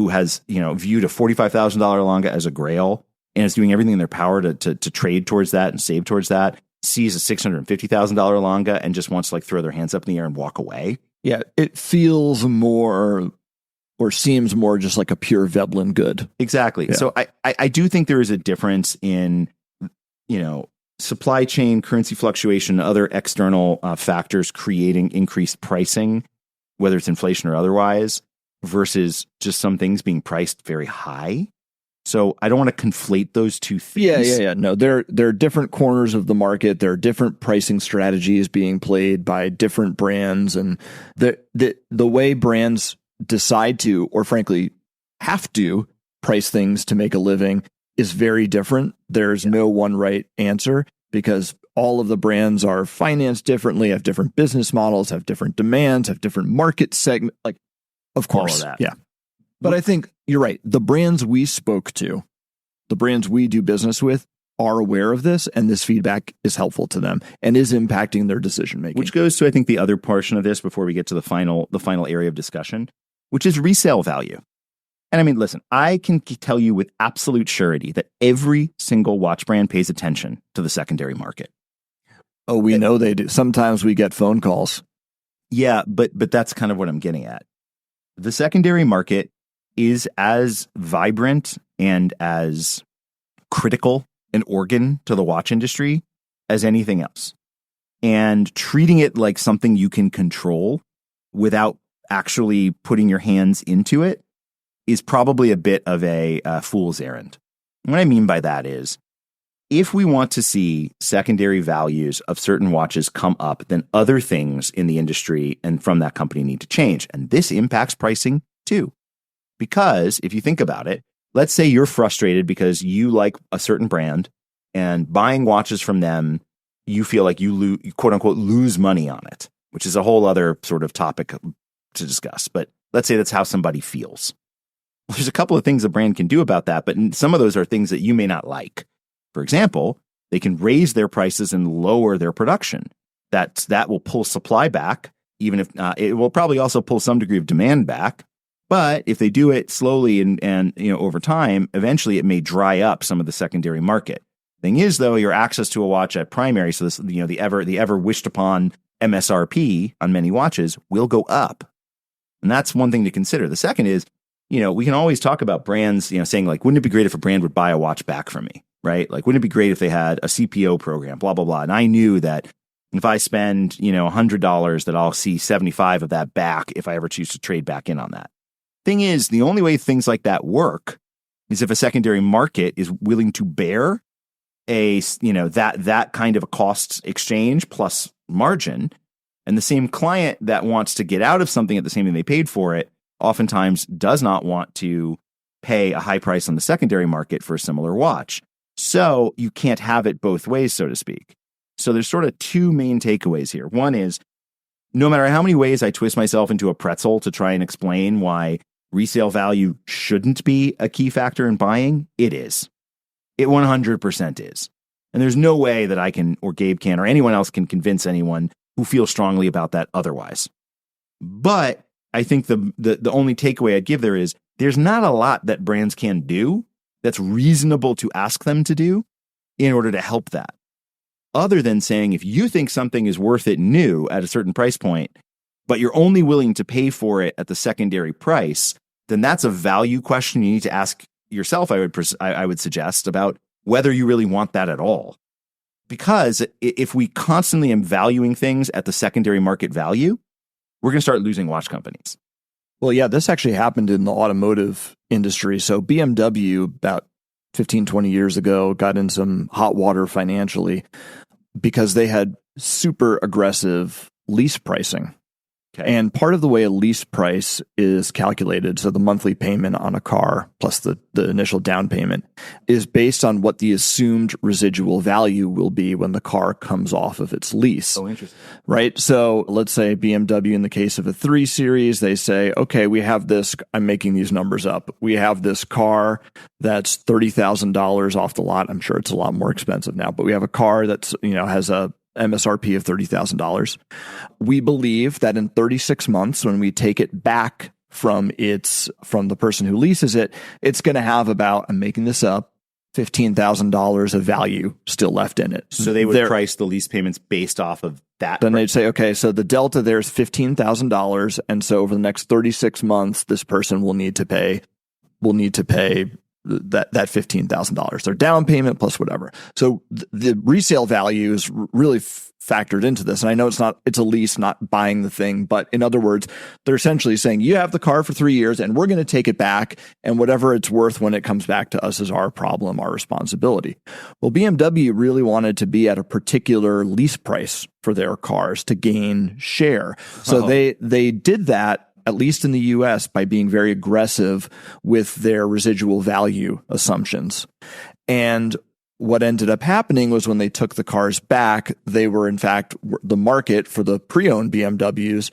has, you know, viewed a $45,000 Longa as a grail and is doing everything in their power to trade towards that and save towards that, sees a $650,000 Longa and just wants to like throw their hands up in the air and walk away. Yeah, it feels more or seems more just like a pure Veblen good. Exactly. Yeah. So I do think there is a difference in, you know, supply chain, currency fluctuation, other external factors creating increased pricing, whether it's inflation or otherwise, versus just some things being priced very high. So I don't want to conflate those two things. Yeah. No, there are different corners of the market. There are different pricing strategies being played by different brands, and the way brands decide to, or frankly, have to price things to make a living is very different. There's no one right answer because all of the brands are financed differently, have different business models, have different demands, have different market segment. Like, of course, all of that. Yeah. But I think you're right. The brands we spoke to, the brands we do business with, are aware of this, and this feedback is helpful to them and is impacting their decision making. Which goes to, I think, the other portion of this before we get to the final area of discussion, which is resale value. And I mean, listen, I can tell you with absolute surety that every single watch brand pays attention to the secondary market. Oh, we know they do. Sometimes we get phone calls. Yeah, but that's kind of what I'm getting at. The secondary market is as vibrant and as critical an organ to the watch industry as anything else. And treating it like something you can control without actually putting your hands into it is probably a bit of a fool's errand. What I mean by that is, if we want to see secondary values of certain watches come up, then other things in the industry and from that company need to change. And this impacts pricing too. Because if you think about it, let's say you're frustrated because you like a certain brand and buying watches from them, you feel like you quote unquote lose money on it, which is a whole other sort of topic to discuss. But let's say that's how somebody feels. Well, there's a couple of things a brand can do about that, but some of those are things that you may not like. For example, they can raise their prices and lower their production. That will pull supply back, even if it will probably also pull some degree of demand back. But if they do it slowly and you know over time, eventually it may dry up some of the secondary market. Thing is, though, your access to a watch at primary, so this, you know, the ever wished upon MSRP on many watches will go up, and that's one thing to consider. The second is, you know, we can always talk about brands, you know, saying like, wouldn't it be great if a brand would buy a watch back from me, right? Like, wouldn't it be great if they had a CPO program, blah blah blah. And I knew that if I spend, you know, $100, that I'll see 75 of that back if I ever choose to trade back in on that. Thing is, the only way things like that work is if a secondary market is willing to bear a, you know, that kind of a cost exchange plus margin, and the same client that wants to get out of something at the same time they paid for it oftentimes does not want to pay a high price on the secondary market for a similar watch. So you can't have it both ways, so to speak. So there's sort of two main takeaways here. One is, no matter how many ways I twist myself into a pretzel to try and explain why resale value shouldn't be a key factor in buying, it is. It 100% is. And there's no way that I can, or Gabe can, or anyone else can convince anyone who feels strongly about that otherwise. But I think the only takeaway I'd give there is, there's not a lot that brands can do that's reasonable to ask them to do in order to help that. Other than saying, if you think something is worth it new at a certain price point, but you're only willing to pay for it at the secondary price, then that's a value question you need to ask yourself, I would suggest, about whether you really want that at all. Because if we constantly am valuing things at the secondary market value, we're going to start losing watch companies. Well, yeah, this actually happened in the automotive industry. So BMW, about 15, 20 years ago, got in some hot water financially because they had super aggressive lease pricing. Okay. And part of the way a lease price is calculated, so the monthly payment on a car plus the initial down payment, is based on what the assumed residual value will be when the car comes off of its lease. Oh, interesting. Right? So let's say BMW, in the case of a 3 Series, they say, okay, we have this, I'm making these numbers up. We have this car that's $30,000 off the lot. I'm sure it's a lot more expensive now, but we have a car that's, has a MSRP of $30,000. We believe that in 36 months, when we take it back from the person who leases it, it's going to have about, I'm making this up, $15,000 of value still left in it. So they would price the lease payments based off of that. Then they'd say, okay, so the delta there is $15,000, and so over the next 36 months, this person will need to pay that $15,000, their down payment plus whatever. So the resale value is really factored into this. And I know it's a lease, not buying the thing, but in other words, they're essentially saying you have the car for 3 years and we're going to take it back, and whatever it's worth when it comes back to us is our problem, our responsibility. Well, BMW really wanted to be at a particular lease price for their cars to gain share. So they did that, at least in the US, by being very aggressive with their residual value assumptions. And what ended up happening was when they took the cars back, they were, in fact, the market for the pre-owned BMWs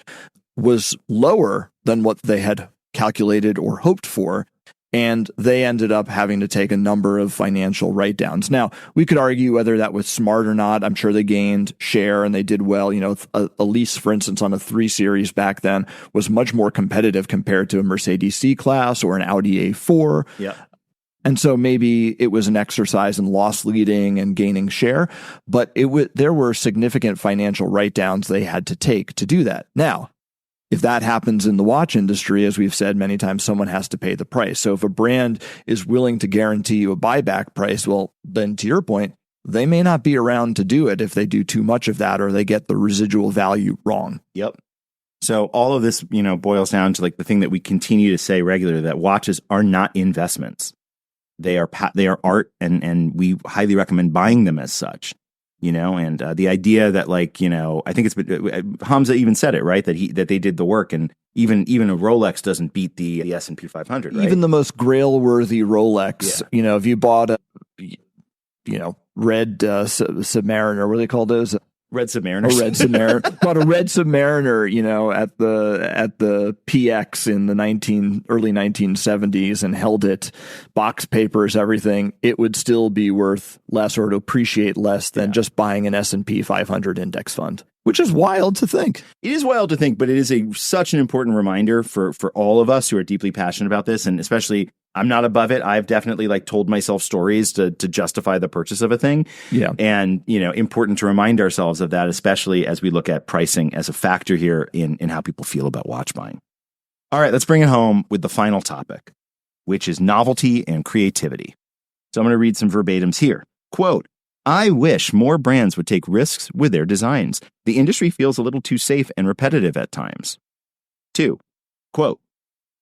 was lower than what they had calculated or hoped for. And they ended up having to take a number of financial write-downs. Now, we could argue whether that was smart or not. I'm sure they gained share and they did well. A lease, for instance, on a 3 Series back then was much more competitive compared to a Mercedes C-Class or an Audi A4. Yeah. And so maybe it was an exercise in loss leading and gaining share, but there were significant financial write-downs they had to take to do that. Now, if that happens in the watch industry, as we've said many times, someone has to pay the price. So if a brand is willing to guarantee you a buyback price, well, then to your point, they may not be around to do it if they do too much of that or they get the residual value wrong. Yep. So all of this, boils down to like the thing that we continue to say regularly, that watches are not investments. They are art, and we highly recommend buying them as such. And the idea that I think Hamza even said it, right? That they did the work, and even a Rolex doesn't beat the S&P 500, right? Even the most grail-worthy Rolex, if you bought a, red Submariner, what do they call those? Red Submariners. Red Submariner. Bought a red Submariner, at the PX in the early 1970s and held it, box papers, everything. It would still be worth less or to appreciate less than just buying an S&P 500 index fund, which is wild to think. It is wild to think, but it is such an important reminder for all of us who are deeply passionate about this, and especially I'm not above it. I've definitely told myself stories to justify the purchase of a thing. Yeah. And, important to remind ourselves of that, especially as we look at pricing as a factor here in how people feel about watch buying. All right, let's bring it home with the final topic, which is novelty and creativity. So I'm going to read some verbatims here. Quote, "I wish more brands would take risks with their designs. The industry feels a little too safe and repetitive at times." 2, quote,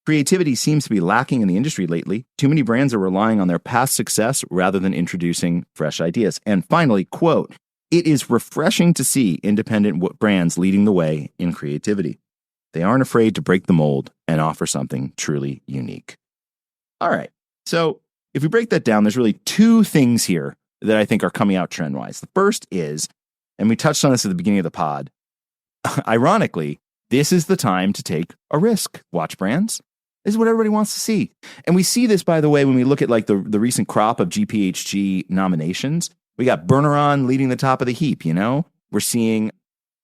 "Creativity seems to be lacking in the industry lately. Too many brands are relying on their past success rather than introducing fresh ideas." And finally, quote, "It is refreshing to see independent brands leading the way in creativity. They aren't afraid to break the mold and offer something truly unique." All right. So if we break that down, there's really 2 things here that I think are coming out trend-wise. The first is, and we touched on this at the beginning of the pod, ironically, this is the time to take a risk, watch brands. This is what everybody wants to see. And we see this, by the way, when we look at the recent crop of GPHG nominations. We got Berneron leading the top of the heap, We're seeing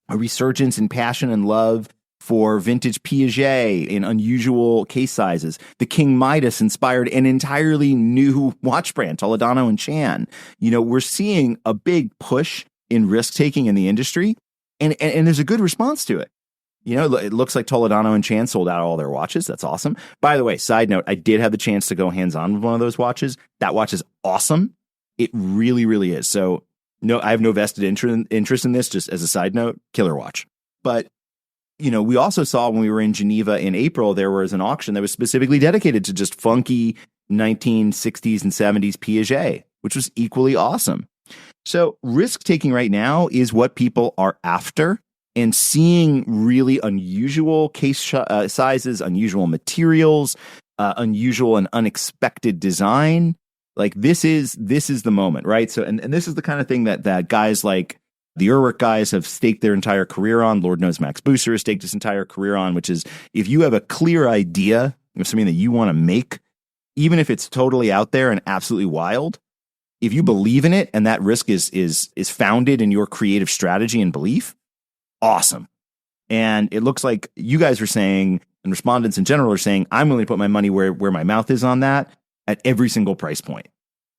a resurgence in passion and love for vintage Piaget in unusual case sizes. The King Midas inspired an entirely new watch brand, Toledano and Chan. We're seeing a big push in risk-taking in the industry, and there's a good response to it. It looks like Toledano and Chan sold out all their watches. That's awesome. By the way, side note, I did have the chance to go hands-on with one of those watches. That watch is awesome. It really, really is. So no, I have no vested interest in this, just as a side note, killer watch. But, we also saw when we were in Geneva in April, there was an auction that was specifically dedicated to just funky 1960s and 70s Piaget, which was equally awesome. So risk-taking right now is what people are after. and seeing really unusual case sizes, unusual materials, unusual and unexpected design. Like this is the moment, right? So, and this is the kind of thing that guys like the Urwerk guys have staked their entire career on. Lord knows Max Booster has staked his entire career on, which is if you have a clear idea of something that you want to make, even if it's totally out there and absolutely wild, if you believe in it and that risk is founded in your creative strategy and belief, awesome. And it looks like you guys are saying, and respondents in general are saying, I'm willing to put my money where my mouth is on that at every single price point.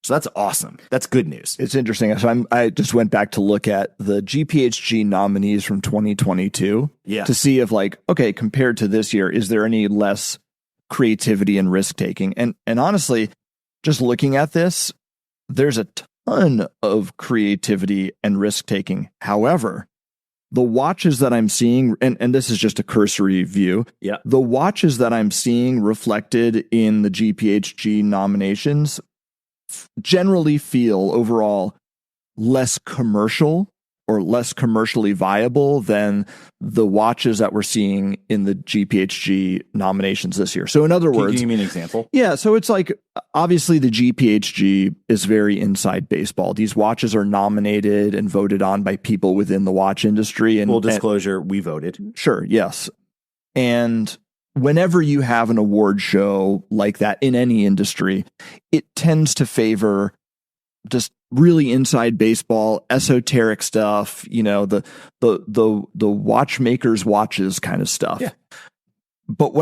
So that's awesome. That's good news. It's interesting. So I just went back to look at the GPHG nominees from 2022 to see if okay, compared to this year, is there any less creativity and risk taking? And honestly, just looking at this, there's a ton of creativity and risk taking. However, the watches that I'm seeing, and this is just a cursory view, the watches that I'm seeing reflected in the GPHG nominations generally feel overall less commercial or less commercially viable than the watches that we're seeing in the GPHG nominations this year. So in other words, can you give me an example? Yeah. So it's obviously the GPHG is very inside baseball. These watches are nominated and voted on by people within the watch industry. And full disclosure, we voted. Sure. Yes. And whenever you have an award show like that in any industry, it tends to favor just really inside baseball, esoteric stuff, the watchmaker's watches kind of stuff. Yeah. But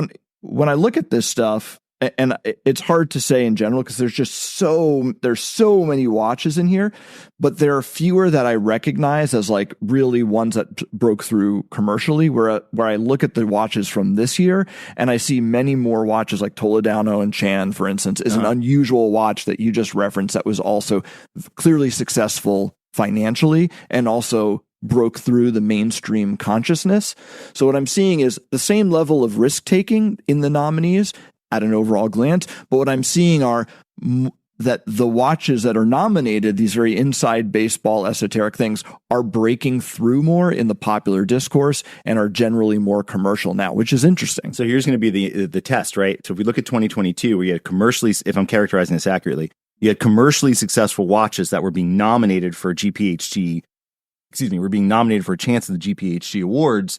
when I look at this stuff, and it's hard to say in general because there's so many watches in here, but there are fewer that I recognize as really ones that broke through commercially. Where I look at the watches from this year and I see many more watches like Toledano and Chan, for instance, is an unusual watch that you just referenced that was also clearly successful financially and also broke through the mainstream consciousness. So what I'm seeing is the same level of risk taking in the nominees at an overall glance, but what I'm seeing are that the watches that are nominated, these very inside baseball esoteric things, are breaking through more in the popular discourse and are generally more commercial now, which is interesting. So here's going to be the test, right? So if we look at 2022, we had commercially, if I'm characterizing this accurately, you had commercially successful watches that were being nominated for GPHG, were being nominated for a chance at the GPHG awards.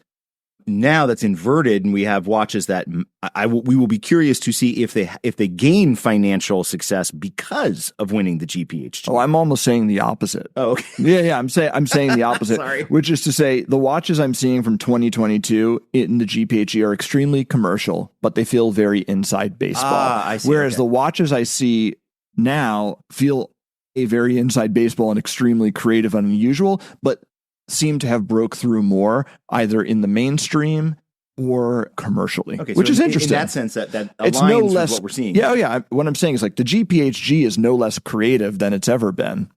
Now that's inverted, and we have watches that we will be curious to see if they gain financial success because of winning the GPHG. Oh, I'm almost saying the opposite. Oh, okay. Yeah. I'm saying the opposite. Sorry. Which is to say, the watches I'm seeing from 2022 in the GPHG are extremely commercial, but they feel very inside baseball. I see. Whereas the watches I see now feel a very inside baseball and extremely creative and unusual, but seem to have broke through more either in the mainstream or commercially, okay, which so is interesting. In that sense, that it's aligns no less, with what we're seeing. Yeah. What I'm saying is the GPHG is no less creative than it's ever been.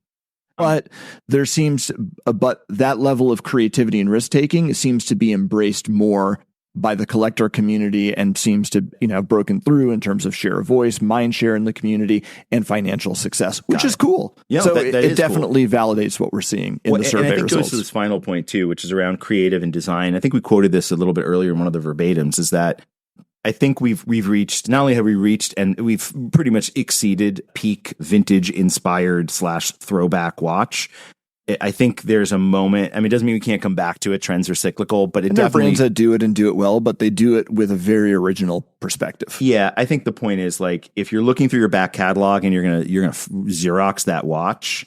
But but that level of creativity and risk taking seems to be embraced more by the collector community and seems to have broken through in terms of share of voice, mind share in the community, and financial success, which is cool. Yeah, so that it definitely validates what we're seeing in the survey and I think results. goes to this final point too, which is around creative and design. I think we quoted this a little bit earlier in one of the verbatims. Is that I think we've reached, not only have we reached, and we've pretty much exceeded peak vintage inspired / throwback watch. I think there's a moment. I mean, it doesn't mean we can't come back to it. Trends are cyclical, but it definitely, brands that do it and do it well, but they do it with a very original perspective. Yeah, I think the point is if you're looking through your back catalog and you're gonna Xerox that watch,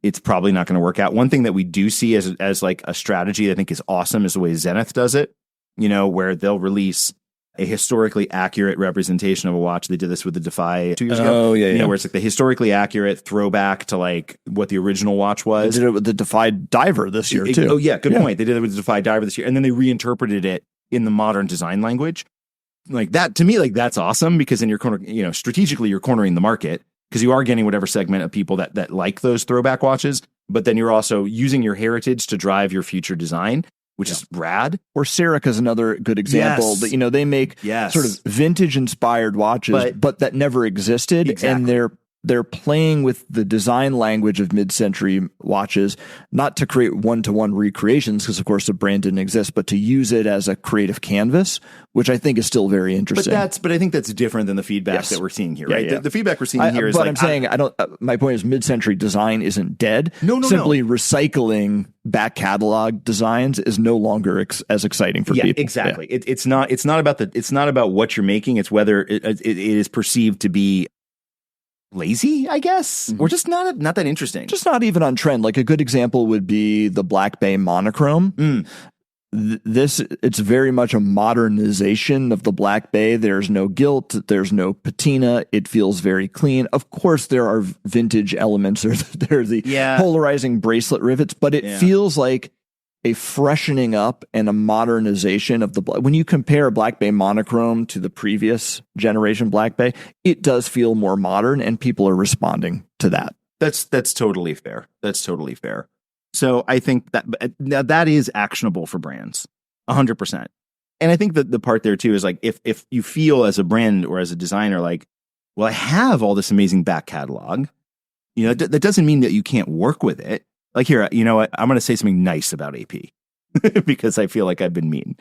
it's probably not going to work out. One thing that we do see as a strategy that I think is awesome is the way Zenith does it. Where they'll release a historically accurate representation of a watch. They did this with the Defy 2 years ago. Oh, yeah. Where it's the historically accurate throwback to what the original watch was. They did it with the Defy Diver this year, too. Oh, yeah, good point. They did it with the Defy Diver this year. And then they reinterpreted it in the modern design language. That, to me, that's awesome because then you're strategically you're cornering the market because you are getting whatever segment of people that like those throwback watches, but then you're also using your heritage to drive your future design, which is rad. Or Serica is another good example. Yes. That they make sort of vintage inspired watches, but that never existed, Exactly. and they're they're playing with the design language of mid-century watches, not to create one-to-one recreations, because of course the brand didn't exist, but to use it as a creative canvas, which I think is still very interesting. But I think that's different than the feedback that we're seeing here, right? Yeah. The feedback we're seeing here is but I'm saying my point is mid-century design isn't dead. Simply recycling back catalog designs is no longer as exciting for people. Exactly. Yeah. It's not about what you're making. It's whether it is perceived to be lazy, I guess, or just not that interesting. Just not even on trend. Like a good example would be the Black Bay monochrome. It's very much a modernization of the Black Bay. There's no gilt. There's no patina. It feels very clean. Of course, there are vintage elements. There are the polarizing bracelet rivets, but it feels like a freshening up and a modernization of when you compare Black Bay monochrome to the previous generation Black Bay, it does feel more modern, and people are responding to that. That's totally fair. That's totally fair. So I think that is actionable for brands 100%. And I think that the part there too is like, if you feel as a brand or as a designer, like, well, I have all this amazing back catalog, that doesn't mean that you can't work with it. Like here, you know what? I'm going to say something nice about AP because I feel like I've been mean.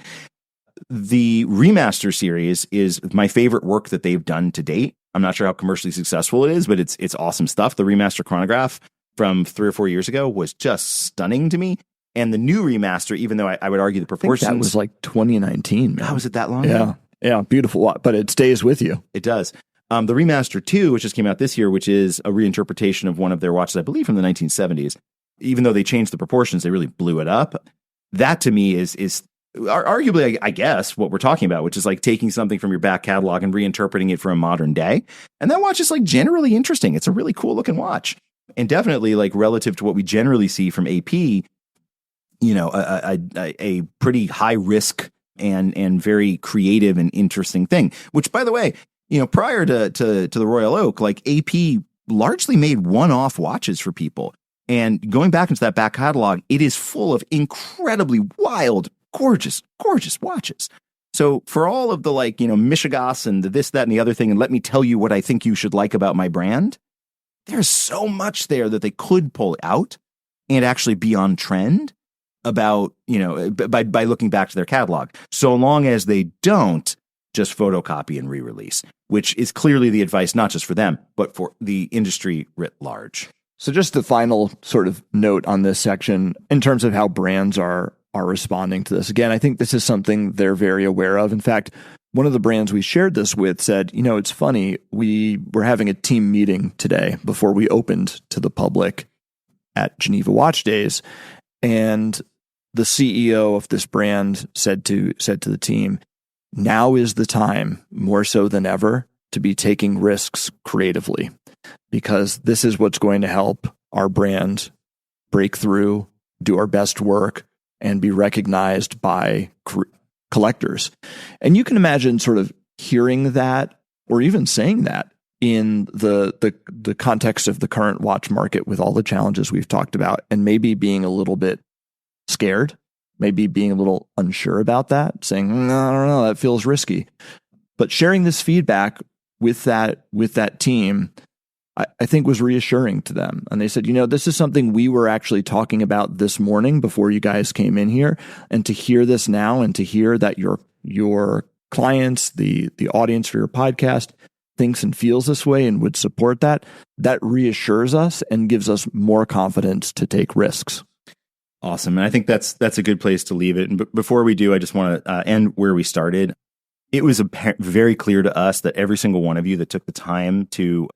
The remaster series is my favorite work that they've done to date. I'm not sure how commercially successful it is, but it's awesome stuff. The remaster chronograph from 3 or 4 years ago was just stunning to me. And the new remaster, even though I would argue the proportions, I think that was like 2019. Man. How was it that long? Yeah, beautiful. But it stays with you. It does. The remaster 2, which just came out this year, which is a reinterpretation of one of their watches, I believe, from the 1970s. Even though they changed the proportions, they really blew it up. That to me is arguably, I guess, what we're talking about, which is like taking something from your back catalog and reinterpreting it for a modern day. And that watch is like generally interesting. It's a really cool looking watch. And definitely like relative to what we generally see from AP, a pretty high risk and very creative and interesting thing, which by the way, prior to the Royal Oak, like AP largely made one-off watches for people. And going back into that back catalog, it is full of incredibly wild, gorgeous, gorgeous watches. So for all of the Michigas and the this, that, and the other thing, and let me tell you what I think you should like about my brand, there's so much there that they could pull out and actually be on trend about, by looking back to their catalog. So long as they don't just photocopy and re-release, which is clearly the advice, not just for them, but for the industry writ large. So just the final sort of note on this section in terms of how brands are responding to this. Again, I think this is something they're very aware of. In fact, one of the brands we shared this with said, it's funny, we were having a team meeting today before we opened to the public at Geneva Watch Days. And the CEO of this brand said to the team, now is the time, more so than ever, to be taking risks creatively, because this is what's going to help our brand break through, do our best work, and be recognized by collectors. And you can imagine sort of hearing that or even saying that in the context of the current watch market with all the challenges we've talked about, and maybe being a little bit scared, maybe being a little unsure about that, saying, no, I don't know, that feels risky. But sharing this feedback with that team, I think was reassuring to them. And they said, this is something we were actually talking about this morning before you guys came in here. And to hear this now and to hear that your clients, the audience for your podcast thinks and feels this way and would support that reassures us and gives us more confidence to take risks. Awesome. And I think that's a good place to leave it. And before we do, I just want to end where we started. It was very clear to us that every single one of you that took the time to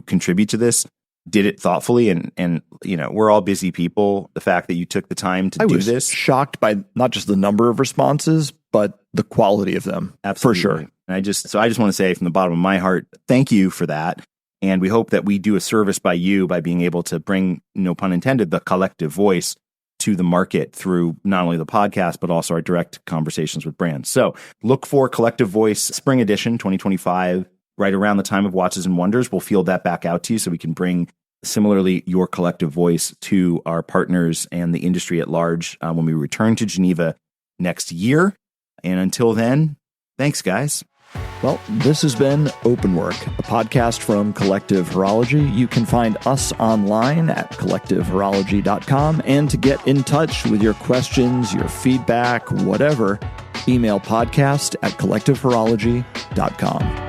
contribute to this did it thoughtfully. And we're all busy people. The fact that you took the time to do this. I was shocked by not just the number of responses, but the quality of them. Absolutely. For sure. And I just want to say from the bottom of my heart, thank you for that. And we hope that we do a service by you by being able to bring, no pun intended, the collective voice to the market through not only the podcast, but also our direct conversations with brands. So look for Collective Voice Spring Edition 2025, right around the time of Watches and Wonders. We'll field that back out to you so we can bring similarly your collective voice to our partners and the industry at large when we return to Geneva next year. And until then, thanks, guys. Well, this has been Open Work, a podcast from Collective Horology. You can find us online at collectivehorology.com. And to get in touch with your questions, your feedback, whatever, email podcast@collectivehorology.com.